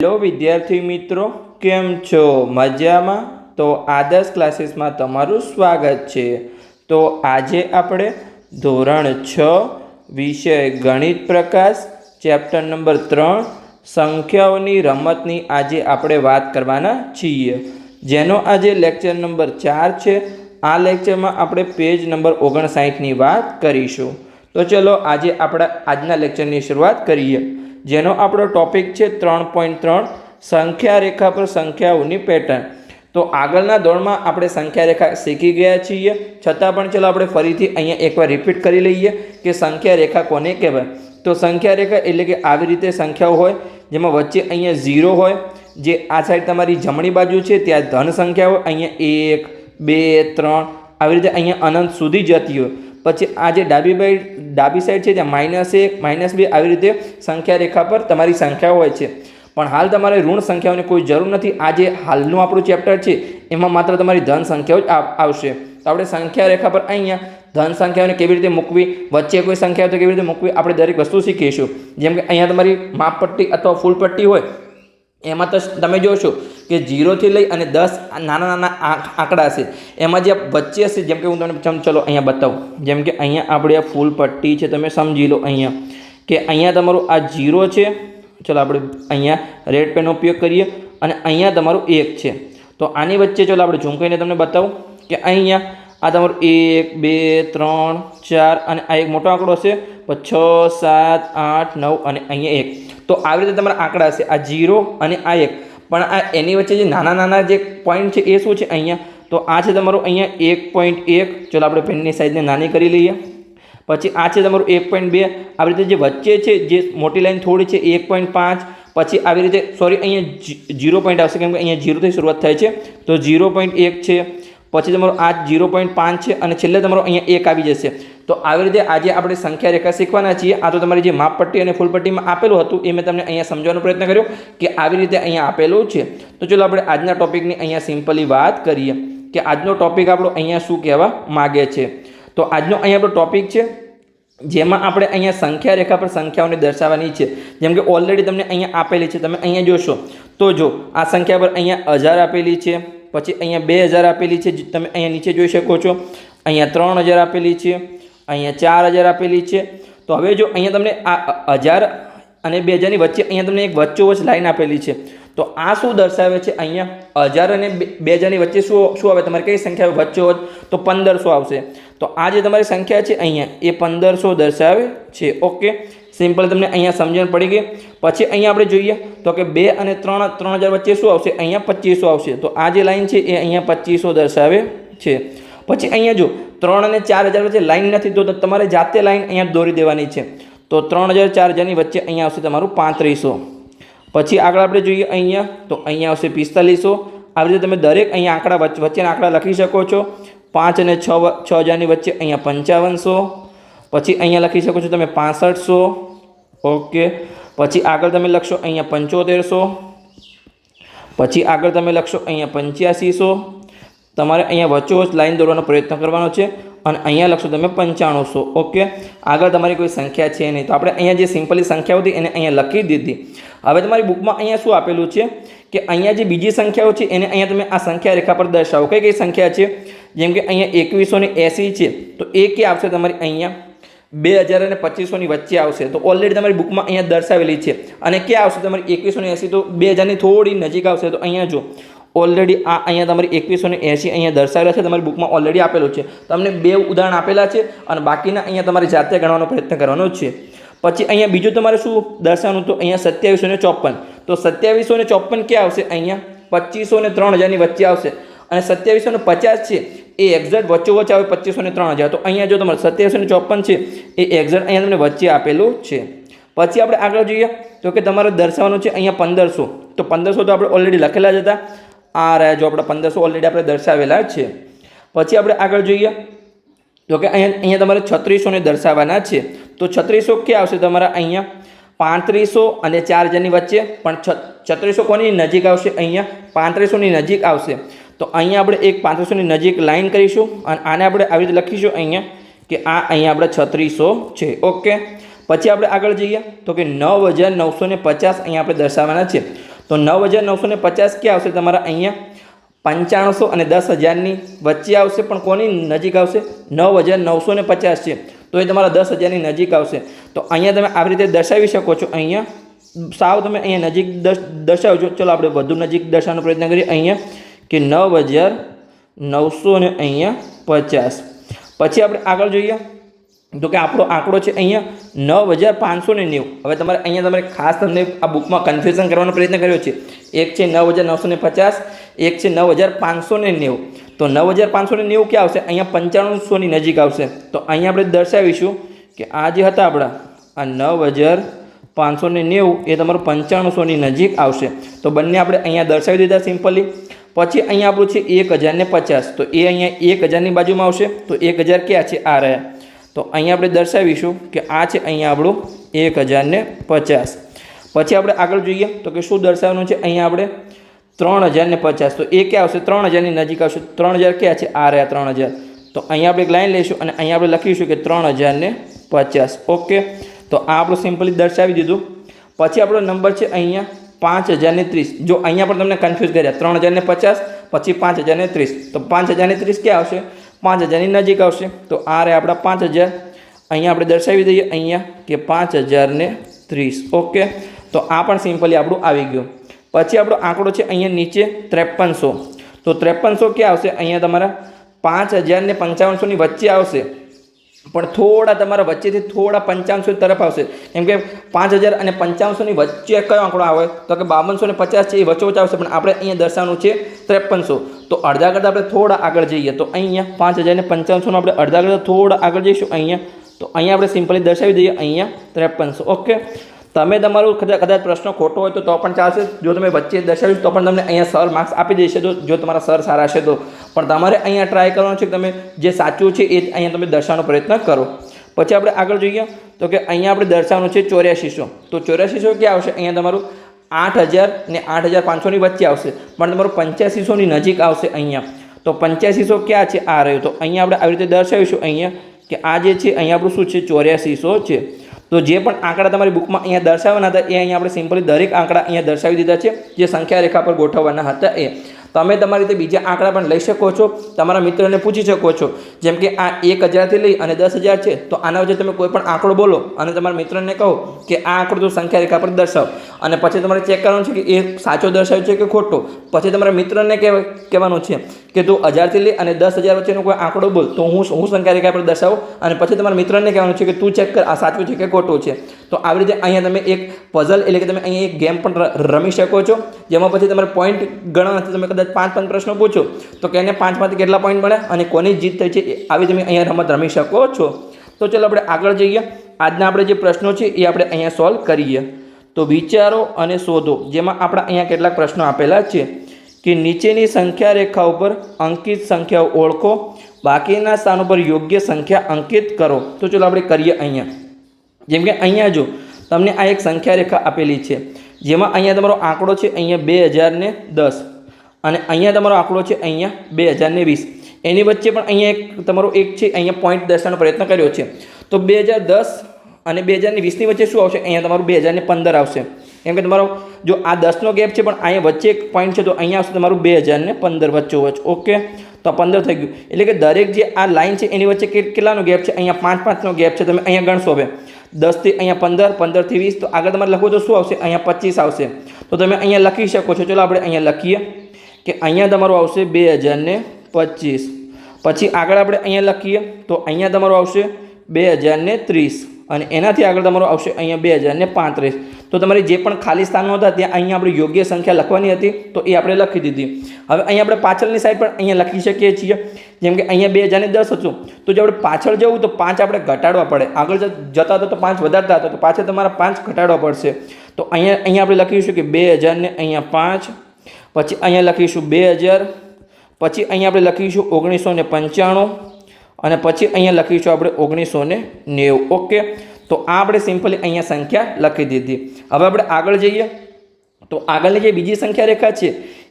Hello વિદ્યાર્થી મિત્રો, કેમ છો? મજામાં? તો આદર્શ ક્લાસીસમાં તમારું સ્વાગત છે। તો આજે આપણે ધોરણ 6 વિષય ગણિત પ્રકાશ ચેપ્ટર નંબર 3 સંખ્યાઓની રમતની આજે આપણે વાત કરવાના છીએ, જેનો આજે લેક્ચર નંબર 4 છે। આ લેક્ચરમાં આપણે પેજ નંબર 59ની વાત કરીશું। તો ચલો આજે આપણે આજના લેક્ચરની શરૂઆત કરીએ, જેનો આપણો ટોપિક છે 3.3 સંખ્યા રેખા પર સંખ્યાઓની પેટર્ન। તો આગળના દોરમાં આપણે સંખ્યા રેખા શીખી ગયા છીએ, છતાં પણ ચલો આપણે ફરીથી અહીંયા એકવાર રિપીટ કરી લઈએ કે સંખ્યા રેખા કોને કહેવાય। તો સંખ્યા રેખા એટલે કે આવી રીતે સંખ્યાઓ હોય, જેમાં વચ્ચે અહીંયા 0 હોય, જે આ સાઈડ તમારી જમણી બાજુ છે ત્યાં ધન સંખ્યા હોય, અહીંયા 1 2 3 આવી રીતે અહીંયા અનંત સુધી જતી હોય। પછી આ જે ડાબી સાઈડ છે ત્યાં -1 -2 આવી રીતે સંખ્યા રેખા પર તમારી સંખ્યાઓ હોય છે। પણ હાલ તમારે ઋણ સંખ્યાઓની કોઈ જરૂર નથી। આ જે હાલનું આપણું ચેપ્ટર છે એમાં માત્ર તમારી ધન સંખ્યાઓ જ આવશે। તો આપણે સંખ્યા રેખા પર અહીંયા ધન સંખ્યાઓને કેવી રીતે મૂકવી, વચ્ચે કોઈ સંખ્યાઓ તો કેવી રીતે મૂકવી, આપણે દરેક વસ્તુ શીખીશું। જેમ કે અહીંયા તમારી માપપટ્ટી અથવા ફૂલ પટ્ટી હોય, એમાં તો તમે જોશો કે 0 થી લઈ અને 10 નાના નાના આંકડા છે, એમાં જે વચ્ચે હશે, જેમ કે હું તમને ચલો અહીંયા બતાવું। જેમ કે અહીંયા આપણે આ ફૂલ પટ્ટી છે, તમે સમજી લો અહીંયા કે અહીંયા તમારું આ 0 છે। ચલો આપણે અહીંયા રેડ પેનનો ઉપયોગ કરીએ અને અહીંયા તમારું 1 છે। તો આની વચ્ચે ચલો આપણે ઝૂમ કરીને તમને બતાવું કે અહીંયા આ તમારું 1 2 3 4 અને આ એક મોટો આંકડો છે, 6 7 8 9 અને અહીંયા 1। તો આવી રીતે તમારા આંકડા છે, આ 0 અને આ 1, પણ આ એની વચ્ચે જે નાના નાના જે પોઈન્ટ છે એ શું છે અહીંયા? તો આ છે તમારું અહીંયા 1.1। ચલો આપણે પેનની સાઈઝને નાની કરી લઈએ। પછી આ છે તમારું 1.2। આવી રીતે જે વચ્ચે છે જે મોટી લાઈન થોડી છે 1.5। પછી આવી રીતે અહીંયા 0 પોઈન્ટ આવશે, કેમ કે અહીંયા 0 થી શરૂઆત થાય છે, તો 0.1 છે। પછી તમારું આ 0.5 છે અને છેલ્લે તમારો અહીંયા 1 આવી જશે। તો આવી રીતે આજે આપણે સંખ્યા રેખા શીખવાના છીએ। આ તો તમારી જે માપપટ્ટી અને ફૂલપટ્ટીમાં આપેલું હતું એ મેં તમને અહીંયા સમજાવવાનો પ્રયત્ન કર્યો કે આવી રીતે અહીંયા આપેલું છે। તો ચલો આપણે આજના ટોપિકની અહીંયા સિમ્પલી વાત કરીએ કે આજનો ટોપિક આપણો અહીંયા શું કહેવા માગે છે। તો આજનો અહીંયા આપણો ટોપિક છે જેમાં આપણે અહીંયા સંખ્યા રેખા પર સંખ્યાઓને દર્શાવવાની છે। જેમ કે ઓલરેડી તમને અહીંયા આપેલી છે, તમે અહીંયા જોશો તો જો આ સંખ્યા પર અહીંયા 1000 આપેલી છે, પછી અહીંયા 2000 આપેલી છે, તમે અહીંયા નીચે જોઈ શકો છો, અહીંયા 3000 આપેલી છે, અહીંયા 4000 આપેલી છે। તો હવે જો અહીંયા તમને આ 1000 અને 2000 ની વચ્ચે અહીંયા તમને એક વચ્ચોવચ્ચ લાઈન આપેલી છે। તો આ શું દર્શાવે છે? અહીંયા 1000 અને 2000 ની વચ્ચે શું આવે? તમારે કઈ સંખ્યા વચ્ચોવચ્ચ? તો 1500 આવશે। તો આ જે તમારી સંખ્યા છે અહીંયા એ 1500 દર્શાવે છે। ઓકે, સિમ્પલ તમને અહીંયા સમજણ પડી ગઈ। પછી અહીંયા આપણે જોઈએ તો કે 2 અને 3000 વચ્ચે શું આવશે? અહીંયા 2500 આવશે। તો આ જે લાઈન છે એ અહીંયા 2500 દર્શાવે છે। પછી અહીંયા જો 3 અને 4000 વચ્ચે લાઈન નથી, તો તમારે જાતે લાઈન અહીંયા દોરી દેવાની છે। તો 3000 4000 ની વચ્ચે અહીંયા આવશે તમારું 3500। પછી આગળ આપણે જોઈએ અહીંયા તો અહીંયા આવશે 4500। આવી રીતે તમે દરેક અહીંયા આંકડા વચ્ચેના આંકડા લખી શકો છો। 5 અને 6000 ની વચ્ચે અહીંયા 5500। પછી અહીંયા લખી શકો છો તમે 6500। ઓકે, પછી આગળ તમે લખશો અહીંયા 7500। પછી આગળ તમે લખશો અહીંયા 8500। તમારે અહીંયા વચ્ચોવચ્ચ લાઈન દોરવાનો પ્રયત્ન કરવાનો છે અને અહીંયા લખશો તમે 9500। ઓકે, આગળ તમારી કોઈ સંખ્યા છે નહીં, તો આપણે અહીંયા જે સિમ્પલી સંખ્યાઓ હતી એને અહીંયા લખી દીધી। હવે તમારી બુકમાં અહીંયા શું આપેલું છે કે અહીંયા જે બીજી સંખ્યાઓ છે એને અહીંયા તમે આ સંખ્યા રેખા પર દર્શાવો। કઈ કઈ સંખ્યા છે? જેમ કે અહીંયા 2180 છે, તો એ ક્યાં આવશે? તમારી અહીંયા 2000 અને 2500 ની વચ્ચે આવશે। તો ઓલરેડી તમારી બુકમાં અહીંયા દર્શાવેલી છે। અને ક્યાં આવશે? તમારી 2180 તો 2000 ની થોડી નજીક આવશે। તો અહીંયા જો ઓલરેડી આ અહીંયા તમારી 2180 અહીંયા દર્શાવેલા છે, તમારી બુકમાં ઓલરેડી આપેલું છે। તમને 2 ઉદાહરણ આપેલા છે અને બાકીના અહીંયા તમારે જાતે ગણવાનો પ્રયત્ન કરવાનો છે। પછી અહીંયા બીજું તમારે શું દર્શાવવાનું? તો અહીંયા 2754। તો 2754 ક્યાં આવશે? અહીંયા 2500 અને 3000 ની વચ્ચે આવશે। અને 2750 છે એ એક્ઝેક્ટ વચ્ચોવચ્ચ આવે 2500 અને 3000। તો અહીંયા જો તમારે 2754 છે એ એક્ઝેક્ટ અહીંયા તમને વચ્ચે આપેલું છે। પછી આપણે આગળ જોઈએ તો કે તમારે દર્શાવવાનું છે અહીંયા 1500। તો 1500 તો આપણે ઓલરેડી લખેલા જ હતા, આ રહ્યા જો આપણે 1500 ઓલરેડી આપણે દર્શાવેલા છે। પછી આપણે આગળ જોઈએ તો કે અહીંયા તમારે 3600 ને દર્શાવવાના છે। તો 3600 ક્યાં આવશે? તમારા અહીંયા 3500 અને 4000 ની વચ્ચે, પણ 3600 કોની નજીક આવશે? અહીંયા 3500 ની નજીક આવશે। તો અહીંયા આપણે એક 3500 ની નજીક લાઈન કરીશું અને આને આપણે આવી રીતે લખીશું અહીંયા કે આ અહીંયા આપણે 3600 છે। ઓકે, પછી આપણે આગળ જઈએ તો કે 9950 અહીંયા આપણે દર્શાવવાના છે। તો 9950 ક્યાં આવશે તમારા અહીંયા 9500 અને 10,000ની વચ્ચે આવશે, પણ કોની નજીક આવશે? 9950 છે તો એ તમારા 10,000ની નજીક આવશે. તો અહીંયા તમે આવી રીતે દર્શાવી શકો છો. અહીંયા સાવ તમે અહીંયા નજીક દર્શાવજો. ચલો આપણે વધુ નજીક દર્શાવવાનો પ્રયત્ન કરીએ. અહીંયા કે 9900 ને અહીંયા 50. પછી આપણે આગળ જોઈએ તો કે આપણો આંકડો છે અહીંયા 9590. હવે તમારે ખાસ તમને આ બુકમાં કન્ફ્યુઝન કરવાનો પ્રયત્ન કર્યો છે. એક છે 9950, એક છે 9590. તો 9590 ક્યાં આવશે? અહીંયા 9500ની નજીક આવશે. તો અહીંયા આપણે દર્શાવીશું કે આ જે હતા આપણા આ 9590 એ તમારું 9500ની નજીક આવશે. તો બંને આપણે અહીંયા દર્શાવી દીધા સિમ્પલી. પછી અહીંયા આપણું છે 1050. તો એ અહીંયા 1000ની બાજુમાં આવશે. તો 1000 ક્યાં છે? આ રહ્યા. તો અહીંયા આપણે દર્શાવીશું કે આ છે અહીંયા આપણું 1050. પછી આપણે આગળ જોઈએ તો કે શું દર્શાવવાનું છે? અહીંયા આપણે 3050. તો એ ક્યાં આવશે? 3000ની નજીક આવશે. 3000 ક્યાં છે? આ રહ્યા 3000. તો અહીંયા આપણે એક લાઈન લઈશું અને અહીંયા આપણે લખીશું કે 3050. ઓકે, તો આ આપણું સિમ્પલી દર્શાવી દીધું. પછી આપણો નંબર છે અહીંયા 5030. જો અહીંયા પણ તમને કન્ફ્યુઝ કર્યા. 3050 પછી 5030. તો 5030 ક્યાં આવશે? 5000ની નજીક આવશે. તો આ રહે આપણા 5000. અહીંયા આપણે દર્શાવી દઈએ અહીંયા કે 5030. ઓકે, તો આ પણ સિમ્પલી આપણું આવી ગયું. પછી આપણો આંકડો છે અહીંયા નીચે 5300. તો 5300 ક્યાં આવશે? અહીંયા તમારા 5000 ને 5500ની વચ્ચે આવશે, પણ થોડા તમારા વચ્ચેથી થોડા 5500 તરફ આવશે. કેમ કે 5000 અને 5500ની વચ્ચે કયો આંકડો આવે? તો કે 5250 છે, એ વચ્ચે આવશે. પણ આપણે અહીંયા દર્શાવવાનું છે 5300. તો અડધા કરતાં આપણે થોડા આગળ જઈએ. તો અહીંયા 5000 ને 5500 આપણે અડધા કરતાં થોડા આગળ જઈશું. અહીંયા તો અહીંયા આપણે સિમ્પલી દર્શાવી દઈએ અહીંયા 5300. ઓકે, તમે તમારું કદાચ પ્રશ્ન ખોટો હોય તો પણ ચાલશે. જો તમે વચ્ચે દર્શાવ્યું તો પણ તમને અહીંયા સર માર્ક્સ આપી દેશે. તો જો તમારા સર સારા હશે તો. પણ તમારે અહીંયા ટ્રાય કરવાનું છે કે તમે જે સાચું છે એ અહીંયા તમે દર્શાવવાનો પ્રયત્ન કરો. પછી આપણે આગળ જોઈએ તો કે અહીંયા આપણે દર્શાવવાનું છે 8400. તો 8400 ક્યાં આવશે? અહીંયા તમારું 8000 ને 8500ની વચ્ચે આવશે, પણ તમારું 8500ની નજીક આવશે અહીંયા. તો 8500 ક્યાં છે? આ રહ્યું. તો અહીંયા આપણે આવી રીતે દર્શાવીશું અહીંયા કે આ જે છે અહીંયા આપણું શું છે? 8400 છે. તો જે પણ આંકડા તમારી બુકમાં અહીંયા દર્શાવવાના હતા એ અહીંયા આપણે સિમ્પલી દરેક આંકડા અહીંયા દર્શાવી દીધા છે. જે સંખ્યા રેખા પર ગોઠવવાના હતા એ તમે તમારી રીતે બીજા આંકડા પણ લઈ શકો છો. તમારા મિત્રોને પૂછી શકો છો. જેમ કે આ 1000થી લઈ અને 10000 છે. તો આના વચ્ચે તમે કોઈ પણ આંકડો બોલો અને તમારા મિત્રને કહો કે આ આંકડો તો સંખ્યા રેખા પર દર્શાવ, અને પછી તમારે ચેક કરવાનું છે કે એ સાચો દર્શાવ્યો છે કે ખોટો. પછી તમારા મિત્રને કહેવાનું છે કે તું 1000થી લઈ અને 10000 વચ્ચેનો કોઈ આંકડો બોલ, તો હું સંખ્યા રેખા પર દર્શાવું. અને પછી તમારા મિત્રને કહેવાનું છે કે તું ચેક કર આ સાચું છે કે ખોટું છે. તો આવી રીતે અહીંયા તમે એક પઝલ એટલે કે તમે અહીંયા એક ગેમ પણ રમી શકો છો, જેમાં પછી તમારે પોઈન્ટ ગણવાથી તમે કદાચ 5 પ્રશ્નો પૂછો તો કે એને 5માંથી કેટલા પોઈન્ટ મળે અને કોની જીત થઈ છે આવી તમે અહીંયા રમત રમી શકો છો. તો ચલો આપણે આગળ જઈએ. આજના આપણે જે પ્રશ્નો છે એ આપણે અહીંયા સોલ્વ કરીએ. તો વિચારો અને શોધો, જેમાં આપણા અહીંયા કેટલાક પ્રશ્નો આપેલા છે કે નીચેની સંખ્યા રેખા ઉપર અંકિત સંખ્યાઓ ઓળખો, બાકીના સ્થાનો પર યોગ્ય સંખ્યા અંકિત કરો. તો ચલો આપણે કરીએ. અહીંયા જેમ કે અહીંયા જો તમને આ એક સંખ્યા રેખા આપેલી છે, જેમાં અહીંયા તમારો આંકડો છે અહીંયા 2010 અને અહીંયા તમારો આંકડો છે અહીંયા 2020. એની વચ્ચે પણ અહીંયા એક તમારો એક છે અહીંયા પોઈન્ટ દર્શાવવાનો પ્રયત્ન કર્યો છે. તો 2010 અને 2020ની વચ્ચે શું આવશે? અહીંયા તમારું 2015 આવશે. કેમ કે તમારો જો આ 10નો ગેપ છે પણ અહીંયા વચ્ચે એક પોઈન્ટ છે, તો અહીંયા આવશે તમારું 2015 વચ્ચોવચ્ચ. ઓકે, તો 15 થઈ ગયું. એટલે કે દરેક જે આ લાઈન છે એની વચ્ચે કેટલાનો ગેપ છે? અહીંયા 5-5નો ગેપ છે. તમે અહીંયા ગણશો હવે 10થી અહીંયા 15, 15થી 20, તો આગળ તમારે લખવું તો શું આવશે? અહીંયા 25 આવશે. તો તમે અહીંયા લખી શકો છો. ચલો આપણે અહીંયા લખીએ કે અહીંયા તમારું આવશે 2025. પછી આગળ આપણે અહીંયા લખીએ તો અહીંયા તમારું આવશે 2030 અને એનાથી આગળ તમારું આવશે અહીંયા 2035. તો તમારી જે પણ ખાલી સ્થાનો હતા ત્યાં અહીંયા આપણે યોગ્ય સંખ્યા લખવાની હતી તો એ આપણે લખી દીધી. હવે અહીંયા આપણે પાછળની સાઈડ પણ અહીંયા લખી શકીએ છીએ. જેમ કે અહીંયા 2010 હતું, તો જો આપણે પાછળ જવું તો 5 આપણે ઘટાડવા પડે. આગળ જતા હતા તો 5 વધારતા હતા, તો પાછળ તમારા 5 ઘટાડવા પડશે. તો અહીંયા આપણે લખીશું કે 2000 ને અહીંયા 5, પછી અહીંયા લખીશું 2000, પછી અહીંયા આપણે લખીશું 1995 અને પછી અહીંયા લખીશું આપણે 1990. ઓકે, તો આ આપણે સિમ્પલી અહીંયા સંખ્યા લખી દીધી. હવે આપણે આગળ જઈએ તો આગળની જે બીજી સંખ્યા રેખા છે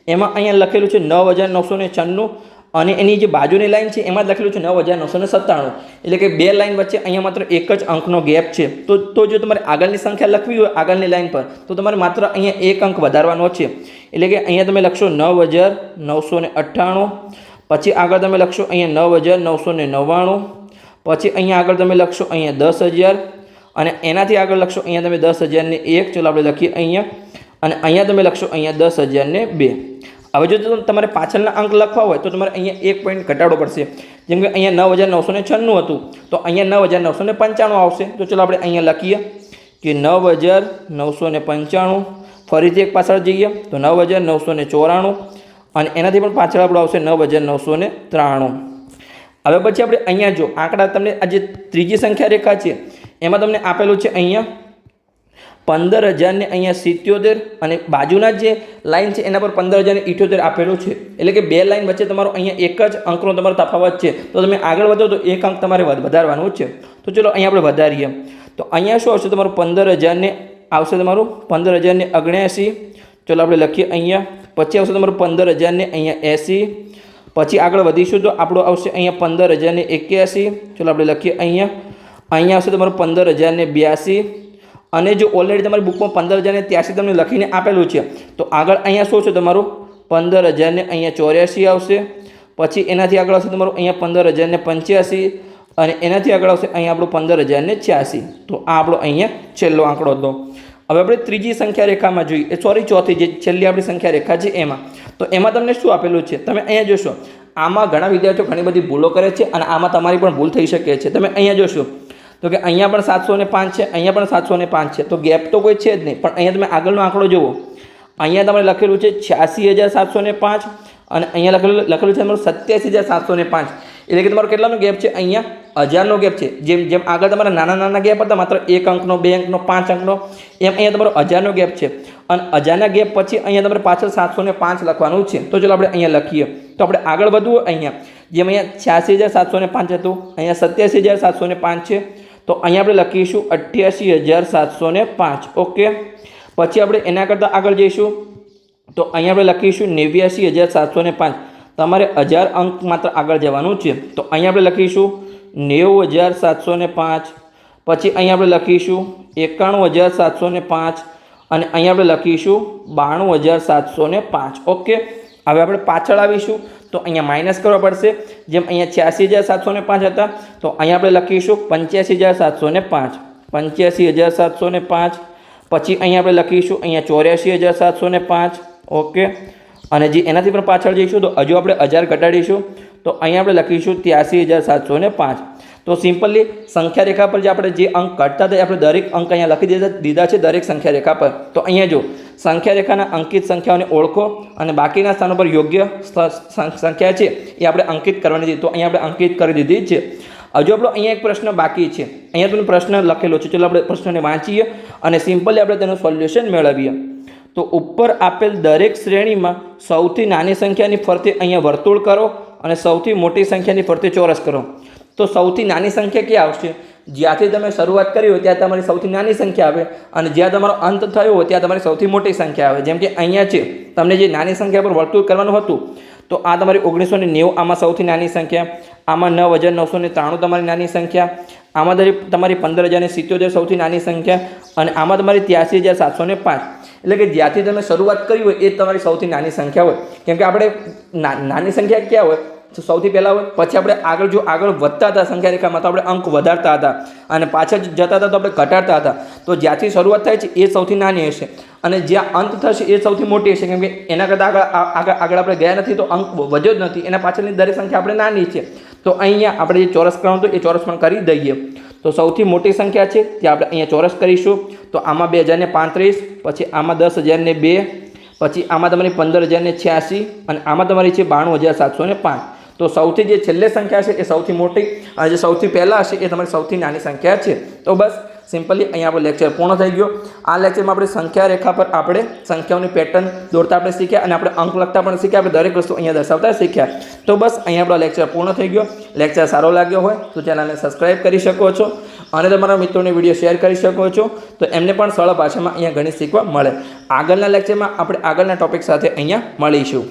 એમાં અહીંયા લખેલું છે 9996 અને એની જે બાજુની લાઈન છે એમાં લખેલું છે 9997, એટલે કે બે લાઈન વચ્ચે અહીંયા માત્ર એક જ અંકનો ગેપ છે. તો જો તમારે આગળની સંખ્યા લખવી હોય આગળની લાઈન પર તો તમારે માત્ર અહીંયા એક અંક વધારવાનો છે. એટલે કે અહીંયા તમે લખશો 9998, પછી આગળ તમે લખશો અહીંયા 9999, પછી અહીંયા આગળ તમે લખશો અહીંયા 10,000 અને એનાથી આગળ લખશો અહીંયા તમે 10,001. ચલો આપણે લખીએ અહીંયા, અને અહીંયા તમે લખશો અહીંયા 10,002. હવે જો તમારે પાછળના અંક લખવા હોય તો તમારે અહીંયા એક પોઈન્ટ ઘટાડવો પડશે. જેમ કે અહીંયા 9996 હતું તો અહીંયા 9995 આવશે. તો ચલો આપણે અહીંયા લખીએ કે 9995. ફરીથી એક પાછળ જઈએ તો 9994 અને એનાથી પણ પાછળ આપણું આવશે 9993. હવે પછી આપણે અહીંયા જો આંકડા તમને આ જે ત્રીજી સંખ્યા રેખા છે એમાં તમને આપેલું છે અહીંયા 15,000 ને અહીંયા 77 અને બાજુના જે લાઈન છે એના પર 15,078 આપેલું છે. એટલે કે બે લાઈન વચ્ચે તમારો અહીંયા એક જ અંકનો તમારો તફાવત છે. તો તમે આગળ વધો તો એક અંક તમારે વધારવાનું છે. તો ચલો અહીંયા આપણે વધારીએ તો અહીંયા શું આવશે તમારું 15,000 ને આવશે તમારું 15,079. ચલો આપણે લખીએ અહીંયા, પછી આવશે તમારું 15,000 ને અહીંયા 80. પછી આગળ વધીશું તો આપણું આવશે અહીંયા 15,081. ચલો આપણે લખીએ અહીંયા આવશે તમારું 15,082. અને જો ઓલરેડી તમારી બુકમાં 15,083 તમને લખીને આપેલું છે તો આગળ અહીંયા શું છે તમારું 15,000 ને અહીંયા 84 આવશે. પછી એનાથી આગળ આવશે તમારું અહીંયા 15,085 અને એનાથી આગળ આવશે અહીંયા આપણું 15,086. તો આ આપણો અહીંયા છેલ્લો આંકડો હતો. હવે આપણે ત્રીજી સંખ્યા રેખામાં જોઈએ, ચોથી જે છેલ્લી આપણી સંખ્યા રેખા છે એમાં, તો એમાં તમને શું આપેલું છે તમે અહીંયા જોશો. આમાં ઘણા વિદ્યાર્થીઓ ઘણી બધી ભૂલો કરે છે અને આમાં તમારી પણ ભૂલ થઈ શકે છે. તમે અહીંયા જોશો તો કે અહીંયા પણ 705 છે, અહીંયા પણ 705 છે, તો ગેપ તો કોઈ છે જ નહીં. પણ અહીંયા તમે આગળનો આંકડો જુઓ, અહીંયા તમારે લખેલું છે 86,705 અને અહીંયા લખેલું છે તમારું 87,705. એટલે કે તમારો કેટલાનો ગેપ છે? અહીંયા 1000નો ગેપ છે. જેમ આગળ તમારા નાના ગેપ હતા માત્ર 1 અંકનો, 2 અંકનો, 5 અંકનો, એમ અહીંયા તમારો 1000નો ગેપ છે. અને 1000ના ગેપ પછી અહીંયા તમારે પાછળ 705 લખવાનું છે. તો ચલો આપણે અહીંયા લખીએ. તો આપણે આગળ વધવું અહીંયા, જેમ અહીંયા 86,705 હતું, અહીંયા 87,705 છે. તો અહીંયા આપણે લખીશું 88,705. ઓકે, પછી આપણે એના કરતાં આગળ જઈશું તો અહીંયા આપણે લખીશું 89,705. તમારે 1000 અંક માત્ર આગળ જવાનું છે. તો અહીંયા આપણે લખીશું 90,705. પછી અહીંયા આપણે લખીશું 91,705 અને અહીંયા આપણે લખીશું 92,705. ઓકે, હવે આપણે પાછળ આવીશું તો અહીંયા માઇનસ કરવા પડશે. જેમ અહીંયા 86,705 હતા તો અહીંયા આપણે લખીશું 85,705. 85,705. પછી અહીંયા આપણે લખીશું અહીંયા 84,705. ઓકે, અને જે એનાથી પણ પાછળ જઈશું તો હજુ આપણે 1000 ઘટાડીશું તો અહીંયા આપણે લખીશું 83,705. તો સિમ્પલી સંખ્યા રેખા પર જે આપણે જે અંક ઘટતા હતા આપણે દરેક અંક અહીંયા લખી દીધા છે દરેક સંખ્યા રેખા પર. તો અહીંયા જો સંખ્યા રેખાના અંકિત સંખ્યાઓને ઓળખો અને બાકીના સ્થાનો પર યોગ્ય સંખ્યા છે એ આપણે અંકિત કરવાની હતી. તો અહીંયા આપણે અંકિત કરી દીધી છે. હજુ આપણો અહીંયા એક પ્રશ્ન બાકી છે. અહીંયા તમને પ્રશ્ન લખેલો છે. ચલો આપણે પ્રશ્નને વાંચીએ અને સિમ્પલી આપણે તેનું સોલ્યુશન મેળવીએ. તો ઉપર આપેલ દરેક શ્રેણીમાં સૌથી નાની સંખ્યાની ફરતે અહીંયા વર્તુળ કરો અને સૌથી મોટી સંખ્યાની ફરતે ચોરસ કરો. તો સૌથી નાની સંખ્યા ક્યાં આવશે? જ્યાંથી તમે શરૂઆત કરી હોય ત્યાં તમારી સૌથી નાની સંખ્યા આવે અને જ્યાં તમારો અંત થયો હોય ત્યાં તમારી સૌથી મોટી સંખ્યા આવે. જેમ કે અહીંયા છે તમને જે નાની સંખ્યા પર વર્તુળ કરવાનું હતું તો આ તમારી 1990, આમાં સૌથી નાની સંખ્યા, આમાં 9,993 તમારી નાની સંખ્યા, આમાં તમારી 15,077 સૌથી નાની સંખ્યા અને આમાં તમારી 83,705. એટલે કે જ્યાંથી તમે શરૂઆત કરી હોય એ તમારી સૌથી નાની સંખ્યા હોય. કેમ કે આપણે નાની સંખ્યા ક્યાં હોય? તો સૌથી પહેલાં હોય, પછી આપણે આગળ વધતા હતા સંખ્યા રેખામાં તો આપણે અંક વધારતા હતા અને પાછળ જતા હતા તો આપણે ઘટાડતા હતા. તો જ્યાંથી શરૂઆત થાય છે એ સૌથી નાની હશે અને જ્યાં અંત થશે એ સૌથી મોટી હશે. કેમ કે એના કરતાં આગળ આપણે ગયા નથી તો અંક વધ્યો જ નથી. એના પાછળની દરેક સંખ્યા આપણે નાની છે. તો અહીંયા આપણે જે ચોરસ કરવાનું હતું એ ચોરસ પણ કરી દઈએ. તો સૌથી મોટી સંખ્યા છે ત્યાં આપણે અહીંયા ચોરસ કરીશું. તો આમાં 2,035, પછી આમાં 10,002, પછી આમાં તમારી 15,086 અને આમાં તમારી છે 92,705. તો સૌથી જે છેલ્લે સંખ્યા છે એ સૌથી મોટી અને જે સૌથી પહેલાં હશે એ તમારી સૌથી નાની સંખ્યા છે. તો બસ સિમ્પલી અહીંયા આપણો લેક્ચર પૂર્ણ થઈ ગયો. આ લેક્ચરમાં આપણે સંખ્યા રેખા પર આપણે સંખ્યાઓની પેટર્ન દોરતા આપણે શીખ્યા અને આપણે અંક લખતા પણ શીખ્યા. આપણે દરેક વસ્તુ અહીંયા દર્શાવતા શીખ્યા. તો બસ અહીંયા આપણો લેક્ચર પૂર્ણ થઈ ગયો. લેક્ચર સારો લાગ્યો હોય તો ચેનલને સબસ્ક્રાઈબ કરી શકો છો અને તમારા મિત્રોને વિડીયો શેર કરી શકો છો તો એમને પણ સરળ ભાષામાં અહીંયા ઘણી શીખવા મળે. આગળના લેક્ચરમાં આપણે આગળના ટોપિક સાથે અહીંયા મળીશું.